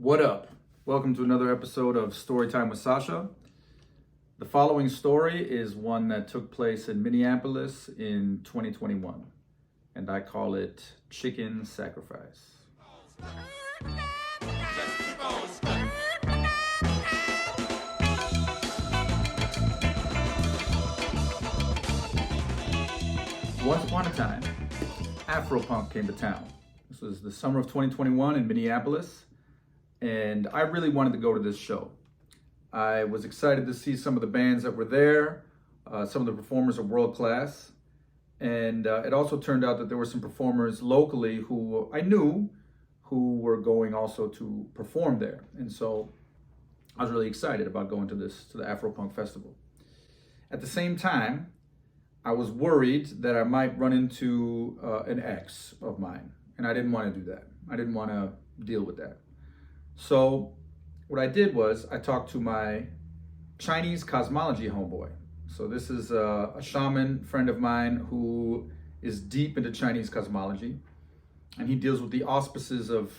What up? Welcome to another episode of Storytime with Sascha. The following story is one that took place in Minneapolis in 2021, and I call it Chicken Sacrifice. Once upon a time, Afro Punk came to town. This was the summer of 2021 in Minneapolis, and I really wanted to go to this show. I was excited to see some of the bands that were there. Some of the performers are world class, and it also turned out that there were some performers locally who I knew who were going also to perform there, and so I was really excited about going to the Afro Punk Festival. At the same time, I was worried that I might run into an ex of mine, and I didn't want to do that. I didn't want to deal with that. So what I did was I talked to my Chinese cosmology homeboy. So this is a shaman friend of mine who is deep into Chinese cosmology, and he deals with the auspices of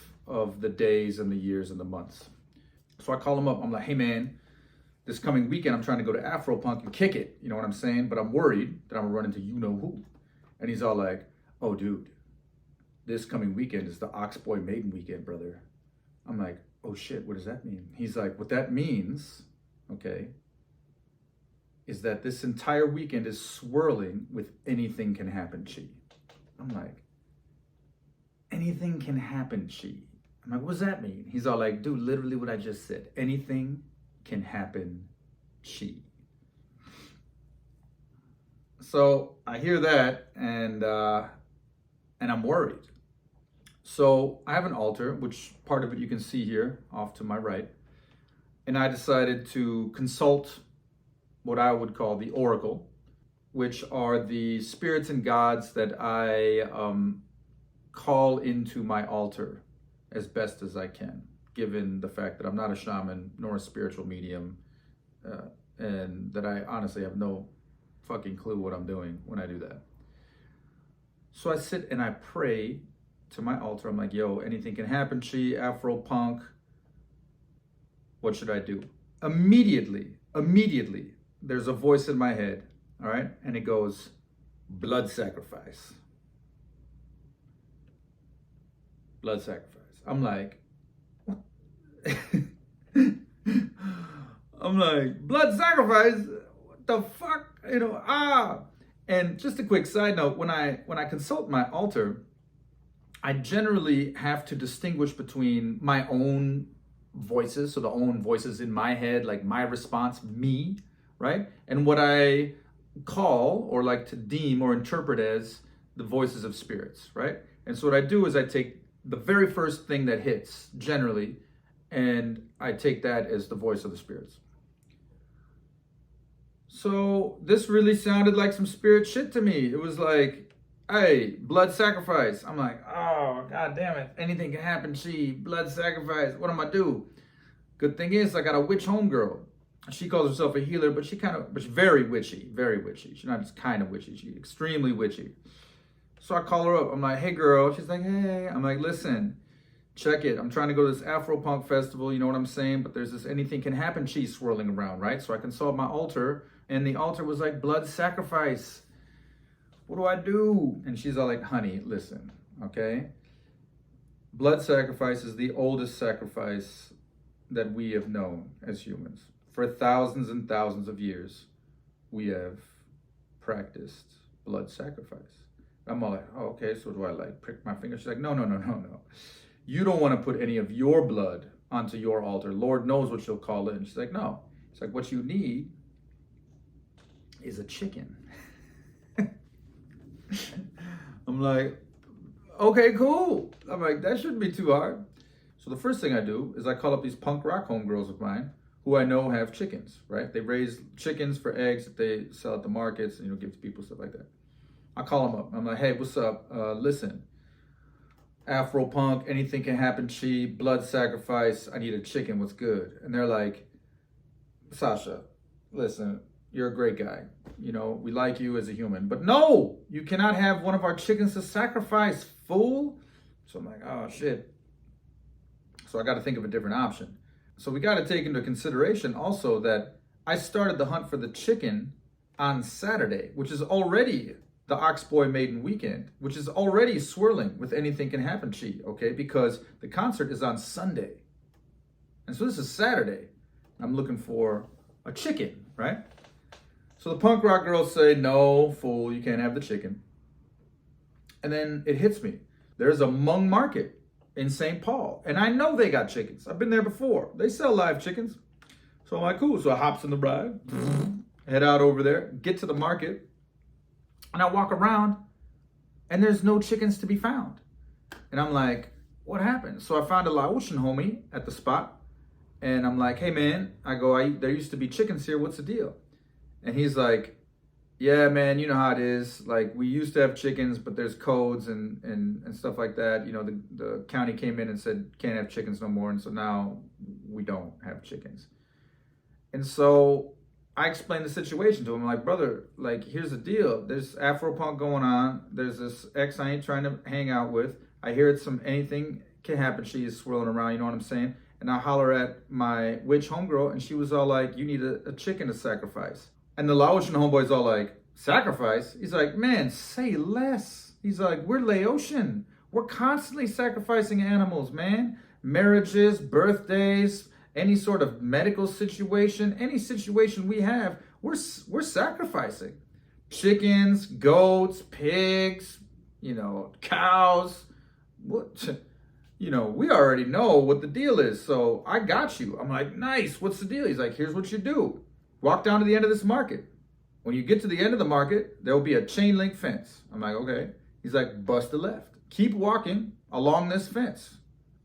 the days and the years and the months. So I call him up. I'm like, hey man, this coming weekend, I'm trying to go to Afro Punk and kick it. You know what I'm saying? But I'm worried that I'm gonna run into you-know-who. And he's all like, oh dude, this coming weekend is the Oxboy Maiden weekend, brother. I'm like, oh shit, what does that mean? He's like, what that means, okay, is that this entire weekend is swirling with anything can happen chi. I'm like, anything can happen chi. I'm like, what does that mean? He's all like, dude, literally what I just said. Anything can happen chi. So I hear that and I'm worried. So I have an altar, which part of it you can see here off to my right. And I decided to consult what I would call the oracle, which are the spirits and gods that I call into my altar as best as I can, given the fact that I'm not a shaman nor a spiritual medium, and that I honestly have no fucking clue what I'm doing when I do that. So I sit and I pray to my altar. I'm like, yo, anything can happen, chi, Afro Punk. What should I do? Immediately, there's a voice in my head, all right? And it goes, blood sacrifice. Blood sacrifice. I'm like, blood sacrifice? What the fuck? And just a quick side note, when I consult my altar, I generally have to distinguish between my own voices, so the own voices in my head, like my response, me, right? And what I call or like to deem or interpret as the voices of spirits, right? And so what I do is I take the very first thing that hits generally, and I take that as the voice of the spirits. So this really sounded like some spirit shit to me. It was like, hey, blood sacrifice. I'm like, oh, god damn it. Anything can happen, chi, blood sacrifice. What am I do? Good thing is I got a witch homegirl. She calls herself a healer, but she's very witchy, very witchy. She's not just kind of witchy, she's extremely witchy. So I call her up. I'm like, hey girl. She's like, hey. I'm like, listen, check it. I'm trying to go to this Afro Punk festival, you know what I'm saying? But there's this anything can happen chi swirling around, right? So I consult my altar, and the altar was like, blood sacrifice. What do I do? And she's all like, honey, listen, okay? Blood sacrifice is the oldest sacrifice that we have known as humans. For thousands and thousands of years, we have practiced blood sacrifice. I'm all like, oh, okay, so do I like prick my finger? She's like, no. You don't want to put any of your blood onto your altar. Lord knows what you'll call it. And she's like, no. It's like, what you need is a chicken. I'm like, okay, cool. I'm like, that shouldn't be too hard. So the first thing I do is I call up these punk rock homegirls of mine who I know have chickens, right? They raise chickens for eggs that they sell at the markets and, give to people, stuff like that. I call them up. I'm like, hey, what's up? Listen, Afro Punk, anything can happen, chi, blood sacrifice. I need a chicken. What's good? And they're like, Sascha, listen, you're a great guy. We like you as a human. But no, you cannot have one of our chickens to sacrifice, fool. So I'm like, oh, shit. So I got to think of a different option. So we got to take into consideration also that I started the hunt for the chicken on Saturday, which is already the Oxboy Maiden weekend, which is already swirling with anything can happen cheat, okay? Because the concert is on Sunday. And so this is Saturday. I'm looking for a chicken, right? So the punk rock girls say, no, fool, you can't have the chicken. And then it hits me. There's a Hmong market in St. Paul. And I know they got chickens. I've been there before. They sell live chickens. So I'm like, cool. So I hops in the ride, head out over there, get to the market, and I walk around, and there's no chickens to be found. And I'm like, what happened? So I found a Laotian homie at the spot. And I'm like, hey, man, there used to be chickens here. What's the deal? And he's like, yeah, man, you know how it is. Like, we used to have chickens, but there's codes and stuff like that. You know, the county came in and said, can't have chickens no more. And so now we don't have chickens. And so I explained the situation to him. I'm like, brother, like, here's the deal. There's Afro Punk going on. There's this ex I ain't trying to hang out with. I hear anything can happen. She is swirling around, you know what I'm saying? And I holler at my witch homegirl, and she was all like, you need a chicken to sacrifice. And the Laotian homeboy's all like, sacrifice? He's like, man, say less. He's like, we're Laotian. We're constantly sacrificing animals, man. Marriages, birthdays, any sort of medical situation, any situation we have, we're sacrificing. Chickens, goats, pigs, cows. What? We already know what the deal is, so I got you. I'm like, nice, what's the deal? He's like, here's what you do. Walk down to the end of this market. When you get to the end of the market, there'll be a chain link fence. I'm like, okay. He's like, bust a left. Keep walking along this fence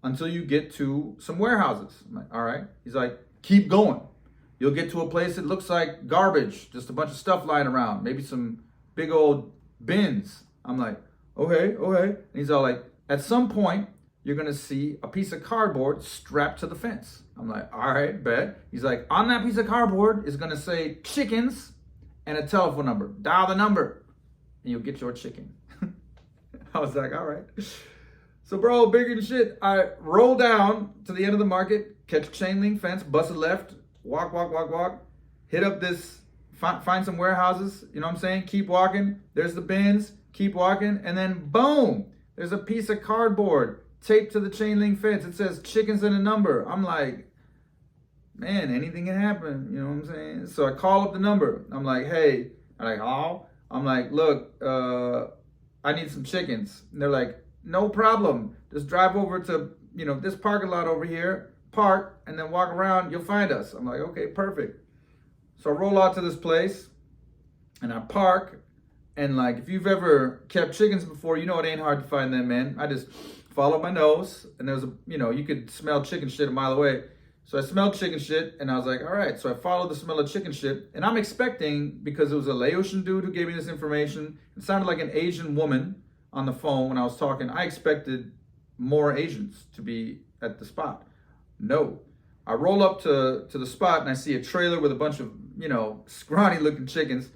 until you get to some warehouses. I'm like, all right. He's like, keep going. You'll get to a place that looks like garbage, just a bunch of stuff lying around, maybe some big old bins. I'm like, okay. And he's all like, at some point, you're going to see a piece of cardboard strapped to the fence. I'm like, all right, bet. He's like, on that piece of cardboard is going to say chickens and a telephone number. Dial the number and you'll get your chicken. I was like, all right. So, bro, bigger than shit. I roll down to the end of the market, catch a chain link fence, bust a left, walk, hit up this, find some warehouses, you know what I'm saying? Keep walking. There's the bins, keep walking. And then, boom, there's a piece of cardboard taped to the chain link fence. It says chickens and a number. I'm like, man, anything can happen. You know what I'm saying? So I call up the number. I'm like, hey. I'm like, hello? I'm like, look, I need some chickens. And they're like, no problem. Just drive over to, this parking lot over here, park, and then walk around. You'll find us. I'm like, okay, perfect. So I roll out to this place, and I park. And like, if you've ever kept chickens before, it ain't hard to find them, man. I just follow my nose, and there's you could smell chicken shit a mile away. So I smelled chicken shit, and I was like, all right. So I followed the smell of chicken shit, and I'm expecting, because it was a Laotian dude who gave me this information, it sounded like an Asian woman on the phone when I was talking. I expected more Asians to be at the spot. No. I roll up to the spot, and I see a trailer with a bunch of, scrawny looking chickens,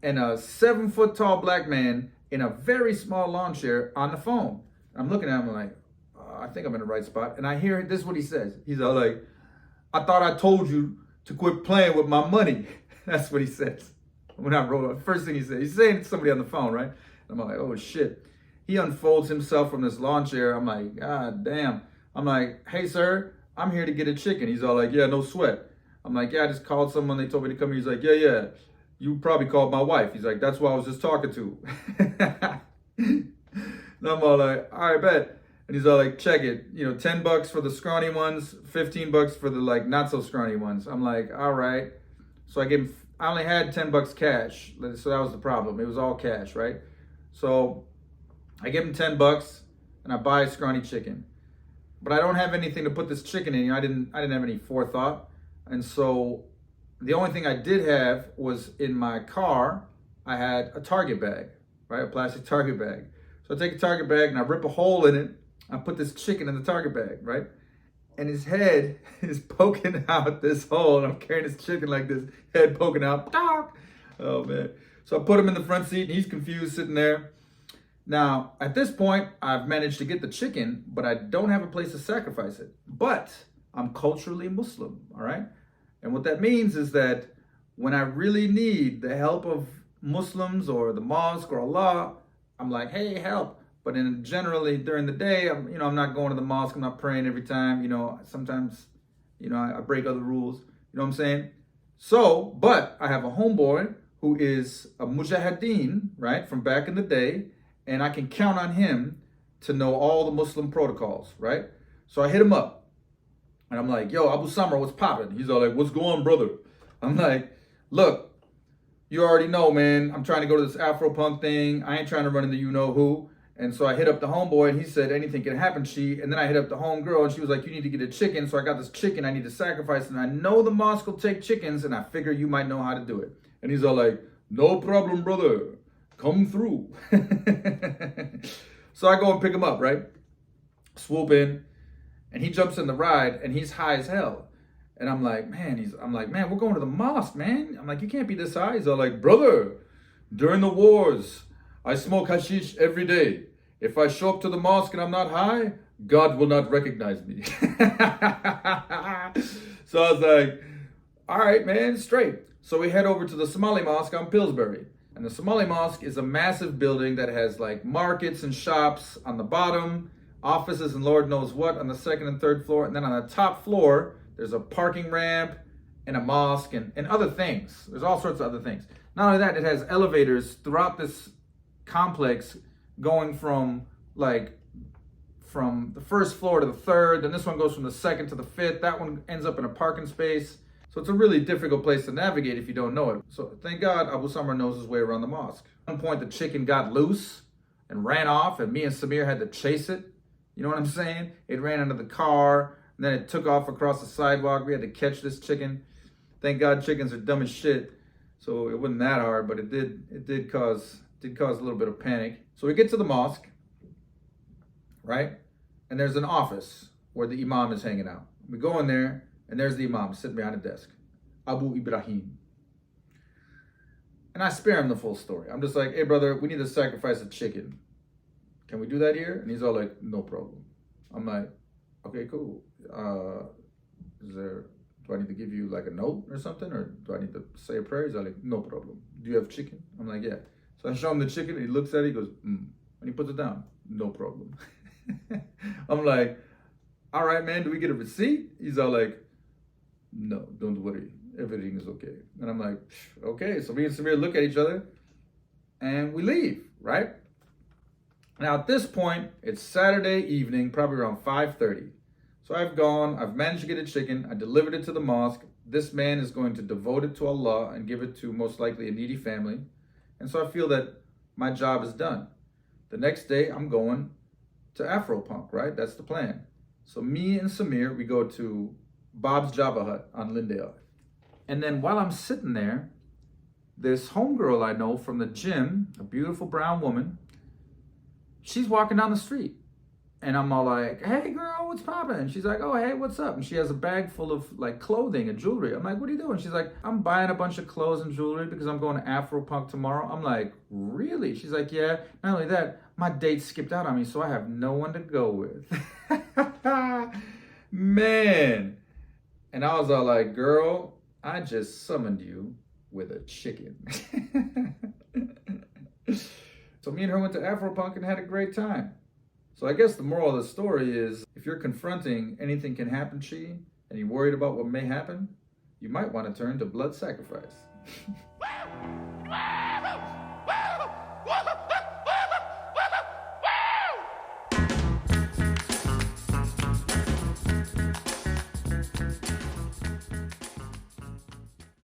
and a 7-foot tall black man in a very small lawn chair on the phone. I'm looking at him like, I think I'm in the right spot. And I hear, this is what he says. He's all like, I thought I told you to quit playing with my money. That's what he says. When I roll up, first thing he says, he's saying to somebody on the phone, right? I'm like, oh shit. He unfolds himself from this lawn chair. I'm like, God damn. I'm like, hey sir, I'm here to get a chicken. He's all like, yeah, no sweat. I'm like, yeah, I just called someone. They told me to come here. He's like, yeah. You probably called my wife. He's like, that's who I was just talking to. And I'm all like, all right, bet. And he's all like, check it. $10 for the scrawny ones, $15 for the like not so scrawny ones. I'm like, all right. So I only had $10 cash. So that was the problem. It was all cash, right? So I give him $10 and I buy a scrawny chicken. But I don't have anything to put this chicken in. I didn't have any forethought. And so the only thing I did have was in my car, I had a Target bag, right? A plastic Target bag. So I take a Target bag and I rip a hole in it. I put this chicken in the Target bag, right? And his head is poking out this hole. And I'm carrying this chicken like this, head poking out. Oh, man. So I put him in the front seat and he's confused sitting there. Now, at this point, I've managed to get the chicken, but I don't have a place to sacrifice it. But I'm culturally Muslim, all right? And what that means is that when I really need the help of Muslims or the mosque or Allah, I'm like, hey, help. But generally during the day, I'm not going to the mosque. I'm not praying every time. Sometimes, I break other rules. You know what I'm saying? So, but I have a homeboy who is a mujahideen, right, from back in the day, and I can count on him to know all the Muslim protocols, right? So I hit him up, and I'm like, yo, Abu Samra, what's poppin'? He's all like, what's going on, brother? I'm like, look, you already know, man, I'm trying to go to this Afro Punk thing. I ain't trying to run into you-know-who. And so I hit up the homeboy, and he said, anything can happen, and then I hit up the homegirl, and she was like, you need to get a chicken. So I got this chicken I need to sacrifice, and I know the mosque will take chickens, and I figure you might know how to do it. And he's all like, no problem, brother. Come through. So I go and pick him up, right? Swoop in, and he jumps in the ride, and he's high as hell. And I'm like, man, we're going to the mosque, man. I'm like, you can't be this high. He's all like, brother, during the wars, I smoke hashish every day. If I show up to the mosque and I'm not high, God will not recognize me. So I was like, all right, man, straight. So we head over to the Somali mosque on Pillsbury. And the Somali mosque is a massive building that has like markets and shops on the bottom, offices and Lord knows what on the second and third floor. And then on the top floor, there's a parking ramp and a mosque and other things. There's all sorts of other things. Not only that, it has elevators throughout this complex going from the first floor to the third. Then this one goes from the second to the fifth. That one ends up in a parking space. So it's a really difficult place to navigate if you don't know it. So thank God Abu Samra knows his way around the mosque. At one point, the chicken got loose and ran off, and me and Samir had to chase it. You know what I'm saying? It ran under the car, and then it took off across the sidewalk. We had to catch this chicken. Thank God chickens are dumb as shit. So it wasn't that hard, but it did cause a little bit of panic. So we get to the mosque, right? And there's an office where the imam is hanging out. We go in there, and there's the imam sitting behind a desk, Abu Ibrahim. And I spare him the full story. I'm just like, hey, brother, we need to sacrifice a chicken. Can we do that here? And he's all like, no problem. I'm like, okay, cool. Do I need to give you like a note or something? Or do I need to say a prayer? He's all like, no problem. Do you have chicken? I'm like, yeah. So I show him the chicken, and he looks at it, he goes, And he puts it down. No problem. I'm like, all right, man, do we get a receipt? He's all like, no, don't worry. Everything is okay. And I'm like, okay. So me and Samir look at each other, and we leave, right? Now, at this point, it's Saturday evening, probably around 5:30. So I've managed to get a chicken. I delivered it to the mosque. This man is going to devote it to Allah and give it to most likely a needy family. And so I feel that my job is done. The next day, I'm going to Afro Punk, right? That's the plan. So me and Samir, we go to Bob's Java Hut on Lindale. And then while I'm sitting there, this homegirl I know from the gym, a beautiful brown woman, she's walking down the street. And I'm all like, hey girl, what's poppin'? And she's like, oh, hey, what's up? And she has a bag full of like clothing and jewelry. I'm like, what are you doing? She's like, I'm buying a bunch of clothes and jewelry because I'm going to Afro Punk tomorrow. I'm like, really? She's like, yeah. Not only that, my date skipped out on me, so I have no one to go with. Man. And I was all like, girl, I just summoned you with a chicken. So me and her went to Afro Punk and had a great time. So I guess the moral of the story is, if you're confronting anything can happen, and you're worried about what may happen, you might want to turn to blood sacrifice.